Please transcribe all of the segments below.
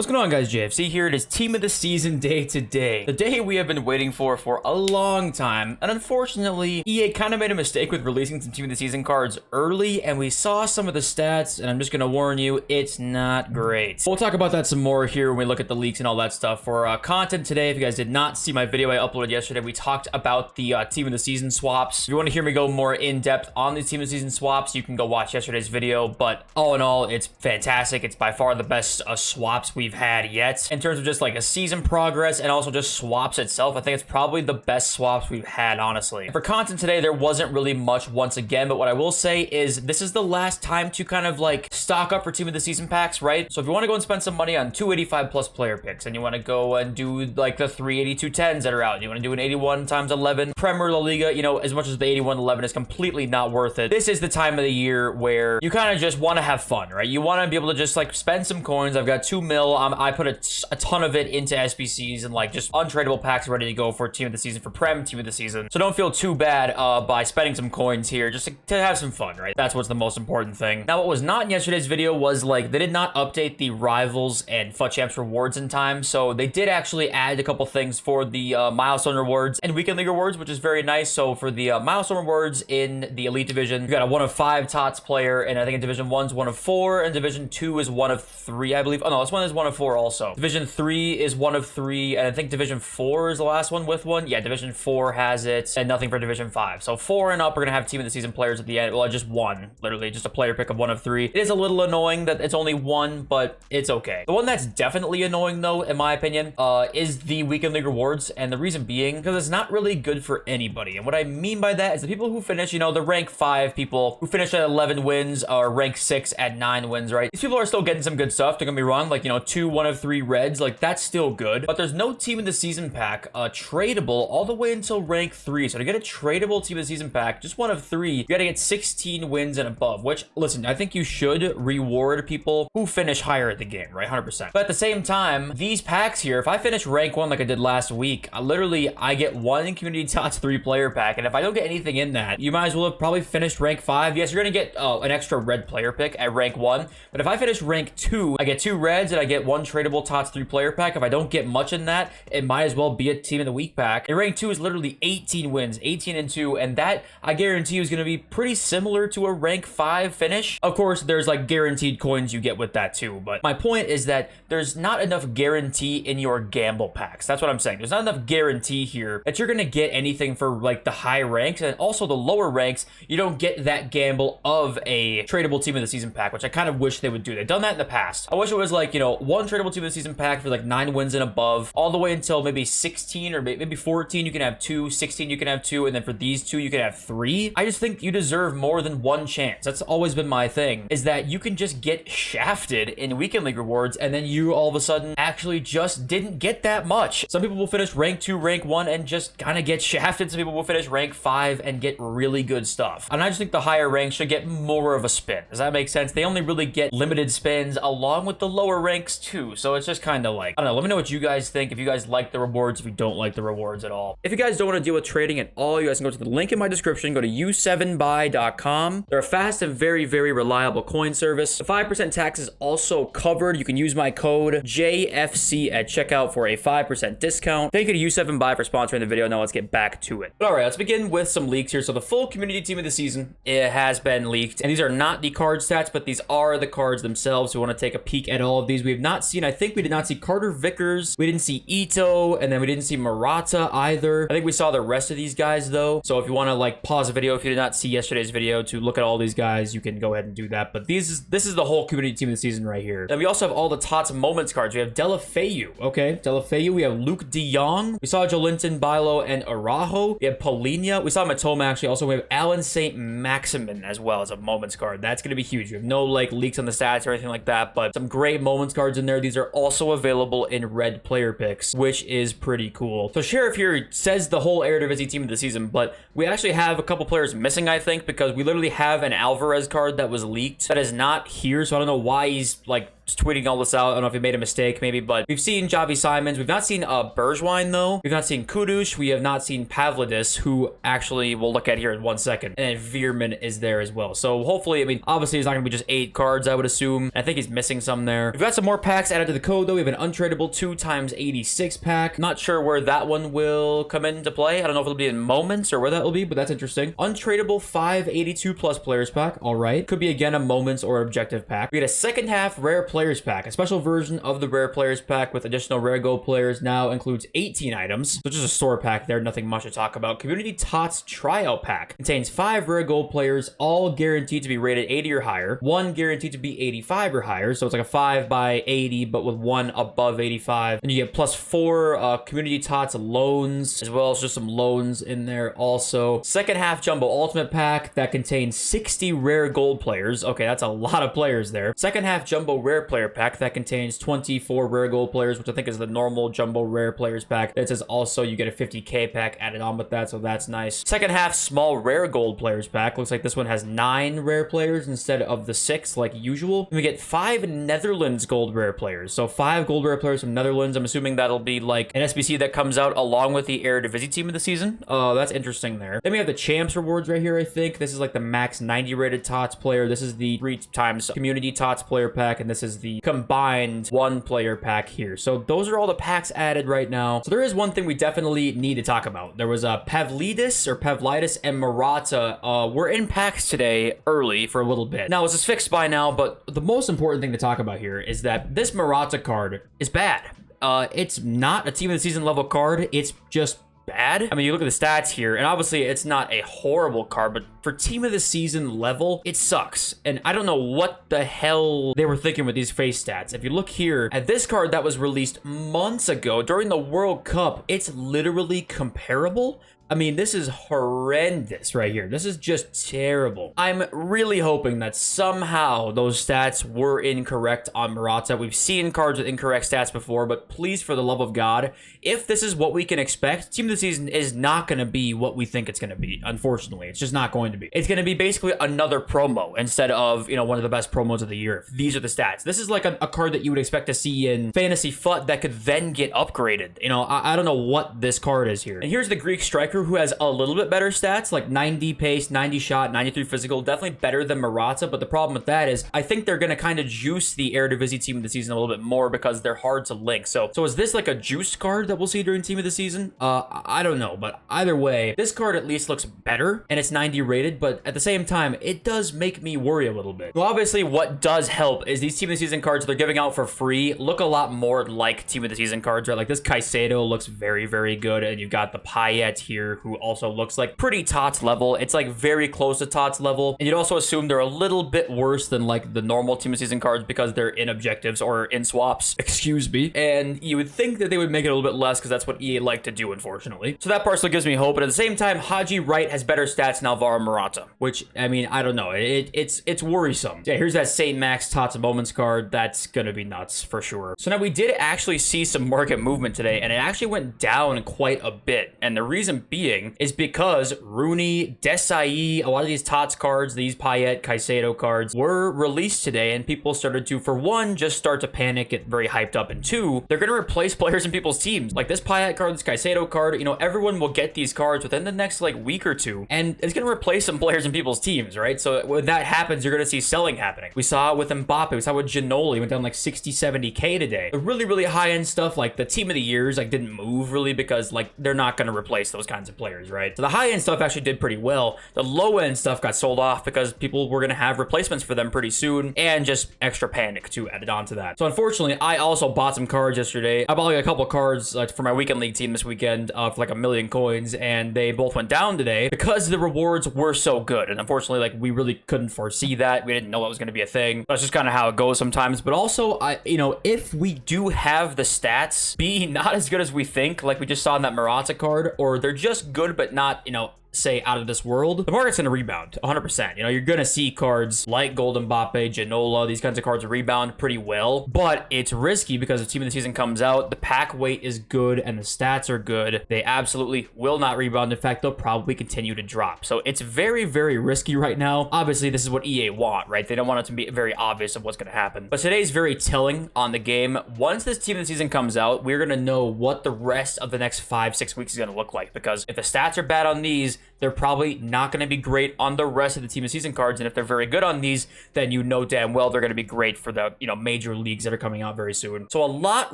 What's going on, guys? JFC here. It is Team of the Season day today. The day we have been waiting for a long time. And unfortunately, EA kind of made a mistake with releasing some Team of the Season cards early, and we saw some of the stats, and I'm just going to warn you, it's not great. We'll talk about that some more here when we look at the leaks and all that stuff. For content today, if you guys did not see my video I uploaded yesterday, we talked about the Team of the Season swaps. If you want to hear me go more in-depth on the Team of the Season swaps, you can go watch yesterday's video. But all in all, it's fantastic. It's by far the best swaps we've had yet in terms of just like a season progress and also just swaps itself. I think it's probably the best swaps we've had, honestly. For content today, there wasn't really much once again, but what I will say is this is the last time to kind of like stock up for Team of the Season packs, right? So if you want to go and spend some money on 285 plus player picks and you want to go and do like the 382 10s that are out, you want to do an 81 times 11 Premier La Liga, you know, as much as the 81 11 is completely not worth it, this is the time of the year where you kind of just want to have fun, right? You want to be able to just like spend some coins. I've got 2 mil. I put a ton of it into SBCs and like just untradeable packs ready to go for Team of the Season, for Prem Team of the Season. So don't feel too bad by spending some coins here just to have some fun, right? That's what's the most important thing. Now, what was not in yesterday's video was like they did not update the Rivals and FUT Champs rewards in time. So they did actually add a couple things for the milestone rewards and weekend league rewards, which is very nice. So for the milestone rewards in the Elite Division, you got a 1 of 5 TOTS player, and I think in Division 1's 1 of 4, and Division 2 is 1 of 3, I believe. Oh no, this one is 1 of 4 also. Division 3 is 1 of 3, and I think Division 4 is the last one with 1. Yeah, Division 4 has it, and nothing for Division 5. So 4 and up are going to have Team of the Season players at the end. Well, just 1, literally, just a player pick of 1 of 3. It is a little annoying that it's only 1, but it's okay. The one that's definitely annoying, though, in my opinion, is the Weekend League rewards, and the reason being, because it's not really good for anybody. And what I mean by that is the people who finish, you know, the rank 5 people who finish at 11 wins or rank 6 at 9 wins, right? These people are still getting some good stuff, don't get me wrong, like, you know, 2 1 of 3 reds, like, that's still good, but there's no Team of the Season pack tradable all the way until rank 3. So to get a tradable Team of the Season pack, just 1 of 3, you gotta get 16 wins and above, which, listen, I think you should reward people who finish higher at the game, right? 100%. But at the same time, these packs here, if I finish rank 1 like I did last week, I get 1 Community TOTS 3 player pack, and if I don't get anything in that, you might as well have probably finished rank 5. Yes, you're gonna get an extra red player pick at rank 1, but if I finish rank 2, I get 2 reds and I get 1 tradable TOTS 3 player pack. If I don't get much in that, it might as well be a Team of the Week pack. And rank 2 is literally 18 wins, 18 and 2, and that, I guarantee you, is gonna be pretty similar to a rank 5 finish. Of course, there's like guaranteed coins you get with that too, but my point is that there's not enough guarantee in your gamble packs. That's what I'm saying. There's not enough guarantee here that you're gonna get anything for like the high ranks, and also the lower ranks, you don't get that gamble of a tradable Team of the Season pack, which I kind of wish they would do. They've done that in the past. I wish it was like, you know, 1 tradable Team of the Season pack for like 9 wins and above, all the way until maybe 16 or maybe 14 you can have 2, 16 you can have 2, and then for these 2 you can have 3. I just think you deserve more than 1 chance. That's always been my thing, is that you can just get shafted in Weekend League rewards and then you all of a sudden actually just didn't get that much. Some people will finish rank 2, rank 1 and just kind of get shafted. Some people will finish rank 5 and get really good stuff. And I just think the higher ranks should get more of a spin. Does that make sense? They only really get limited spins along with the lower ranks too. So it's just kind of like, I don't know, let me know what you guys think. If you guys like the rewards, if you don't like the rewards at all. If you guys don't want to deal with trading at all, you guys can go to the link in my description, go to u7buy.com. They're a fast and very, very reliable coin service. The 5% tax is also covered. You can use my code JFC at checkout for a 5% discount. Thank you to U7Buy for sponsoring the video. Now let's get back to it. But all right, let's begin with some leaks here. So the full community Team of the Season, it has been leaked, and these are not the card stats, but these are the cards themselves. So we want to take a peek at all of these. We have not seen, I think we did not see Carter Vickers, we didn't see Ito, and then we didn't see Murata either. I think we saw the rest of these guys though. So if you want to like pause the video, if you did not see yesterday's video to look at all these guys, you can go ahead and do that. But this is the whole community Team of the Season right here. Then we also have all the TOTS moments cards. We have Delafeu, okay, Delafeu. We have Luke De Jong. We saw Jolinton, Bilo, and Araujo. We have Polina. We saw Matoma actually. Also, we have Alan St. Maximin as well as a moments card. That's going to be huge. We have no like leaks on the stats or anything like that, but some great moments cards in there. These are also available in red player picks, which is pretty cool. So Sheriff here says the whole Eredivisie Team of the Season, but we actually have a couple players missing, I think, because we literally have an Alvarez card that was leaked that is not here. So I don't know why he's like just tweeting all this out. I don't know if he made a mistake maybe, but we've seen Javi Simons. We've not seen Bergwijn though. We've not seen Kudus. We have not seen Pavlidis, who actually we'll look at here in 1 second. And then Veerman is there as well. So hopefully, I mean, obviously it's not going to be just 8 cards, I would assume. I think he's missing some there. We've got some more packs added to the code though. We have an untradeable 2x86 pack. Not sure where that one will come into play. I don't know if it'll be in moments or where that will be, but that's interesting. Untradeable 582 plus players pack. All right. Could be again a moments or objective pack. We get a second half rare players pack. A special version of the rare players pack with additional rare gold players now includes 18 items. So just a store pack there. Nothing much to talk about. Community TOTS tryout pack contains 5 rare gold players, all guaranteed to be rated 80 or higher. 1 guaranteed to be 85 or higher. So it's like a 5 by 80, but with 1 above 85. And you get plus 4 community TOTS loans, as well as just some loans in there also. Second half jumbo ultimate pack that contains 60 rare gold players. Okay, that's a lot of players there. Second half jumbo rare player pack that contains 24 rare gold players, which I think is the normal jumbo rare players pack. It says also you get a 50k pack added on with that, so that's nice. Second half small rare gold players pack. Looks like this one has 9 rare players instead of the 6 like usual. And we get 5 Netherlands gold rare players. So 5 gold rare players from Netherlands. I'm assuming that'll be like an SBC that comes out along with the Eredivisie team of the season. That's interesting there. Then we have the champs rewards right here, I think. This is like the max 90 rated TOTS player. This is the 3 times community TOTS player pack, and this is the combined 1 player pack here. So those are all the packs added right now. So there is one thing we definitely need to talk about. There was a Pavlidis and Morata were in packs today early for a little bit. Now, this is fixed by now, but the most important thing to talk about here is that this Morata card is bad. It's not a team of the season level card. It's just bad. I mean, you look at the stats here, and obviously it's not a horrible card, but for team of the season level, it sucks. And I don't know what the hell they were thinking with these face stats. If you look here at this card that was released months ago during the World Cup, it's literally comparable. I mean, this is horrendous right here. This is just terrible. I'm really hoping that somehow those stats were incorrect on Morata. We've seen cards with incorrect stats before, but please, for the love of God, if this is what we can expect, Team of the Season is not going to be what we think it's going to be. Unfortunately, it's just not going to be. It's going to be basically another promo instead of, you know, one of the best promos of the year. These are the stats. This is like a card that you would expect to see in Fantasy FUT that could then get upgraded. You know, I don't know what this card is here. And here's the Greek striker who has a little bit better stats, like 90 pace, 90 shot, 93 physical, definitely better than Morata. But the problem with that is I think they're going to kind of juice the Eredivisie team of the season a little bit more because they're hard to link. So is this like a juice card that we'll see during team of the season? I don't know, but either way, this card at least looks better and it's 90 rated, but at the same time, it does make me worry a little bit. Well, obviously what does help is these team of the season cards they're giving out for free look a lot more like team of the season cards, right? Like this Caicedo looks very, very good, and you've got the Payet here who also looks like pretty TOTS level. It's like very close to TOTS level, and you'd also assume they're a little bit worse than like the normal team of season cards because they're in objectives or in swaps, excuse me, and you would think that they would make it a little bit less because that's what EA like to do, unfortunately. So that personally gives me hope, but at the same time, Haji Wright has better stats than Alvaro Morata, which, I mean, I don't know, it's worrisome. Yeah, here's that St. Max TOTS Moments card. That's gonna be nuts for sure. So now we did actually see some market movement today, and it actually went down quite a bit, and the reason being is because Rooney, Desai, a lot of these TOTS cards, these Payet, Caicedo cards were released today, and people started to, for one, just start to panic, get very hyped up, and two, they're gonna replace players in people's teams. Like this Payet card, this Caicedo card, you know, everyone will get these cards within the next like week or two, and it's gonna replace some players in people's teams, right? So when that happens, you're gonna see selling happening. We saw it with Mbappe, we saw it with Ginoli, went down like 60, 70k today. The really, really high-end stuff, like the team of the years, like didn't move really because like they're not gonna replace those kinds of players, right? So the high-end stuff actually did pretty well. The low-end stuff got sold off because people were gonna have replacements for them pretty soon, and just extra panic too added on to that. So unfortunately, I also bought some cards yesterday. I bought like a couple cards for my weekend league team this weekend for like 1 million coins, and they both went down today because the rewards were so good. And unfortunately, like we really couldn't foresee that. We didn't know that was gonna be a thing. That's just kind of how it goes sometimes. But also, you know, if we do have the stats be not as good as we think, like we just saw in that Morata card, or they're just good but not, you know, say out of this world, the market's going to rebound 100%. You know, you're going to see cards like Golden Mbappe, Ginola, these kinds of cards rebound pretty well, but it's risky because if Team of the Season comes out, the pack weight is good and the stats are good. They absolutely will not rebound. In fact, they'll probably continue to drop. So it's very, very risky right now. Obviously, this is what EA want, right? They don't want it to be very obvious of what's going to happen. But today's very telling on the game. Once this Team of the Season comes out, we're going to know what the rest of the next 5-6 weeks is going to look like, because if the stats are bad on these, they're probably not going to be great on the rest of the Team of the Season cards. And if they're very good on these, then you know damn well they're going to be great for the, you know, major leagues that are coming out very soon. So a lot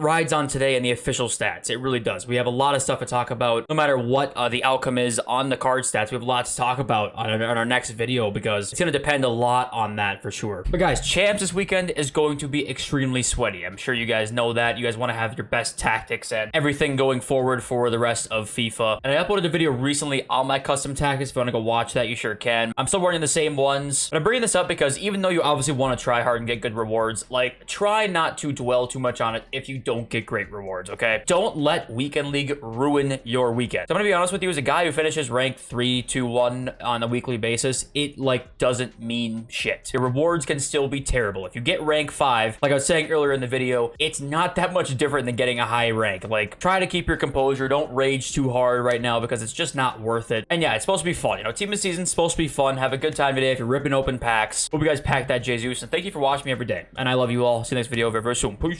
rides on today in the official stats. It really does. We have a lot of stuff to talk about. No matter what the outcome is on the card stats, we have a lot to talk about on our next video, because it's going to depend a lot on that for sure. But guys, champs this weekend is going to be extremely sweaty. I'm sure you guys know that. You guys want to have your best tactics and everything going forward for the rest of FIFA. And I uploaded a video recently on my custom tactics. If you want to go watch that, you sure can. I'm still running the same ones, but I'm bringing this up because even though you obviously want to try hard and get good rewards, like, try not to dwell too much on it if you don't get great rewards, okay? Don't let Weekend League ruin your weekend. So I'm gonna be honest with you, as a guy who finishes rank 3, 2, 1 on a weekly basis, it, like, doesn't mean shit. Your rewards can still be terrible. If you get rank 5, like I was saying earlier in the video, it's not that much different than getting a high rank. Like, try to keep your composure. Don't rage too hard right now because it's just not worth it. And yeah, it's supposed to be fun. You know, Team of the Season's supposed to be fun. Have a good time today if you're ripping open packs. Hope you guys pack that Jesus, and thank you for watching me every day. And I love you all. See you next video very, very soon. Peace.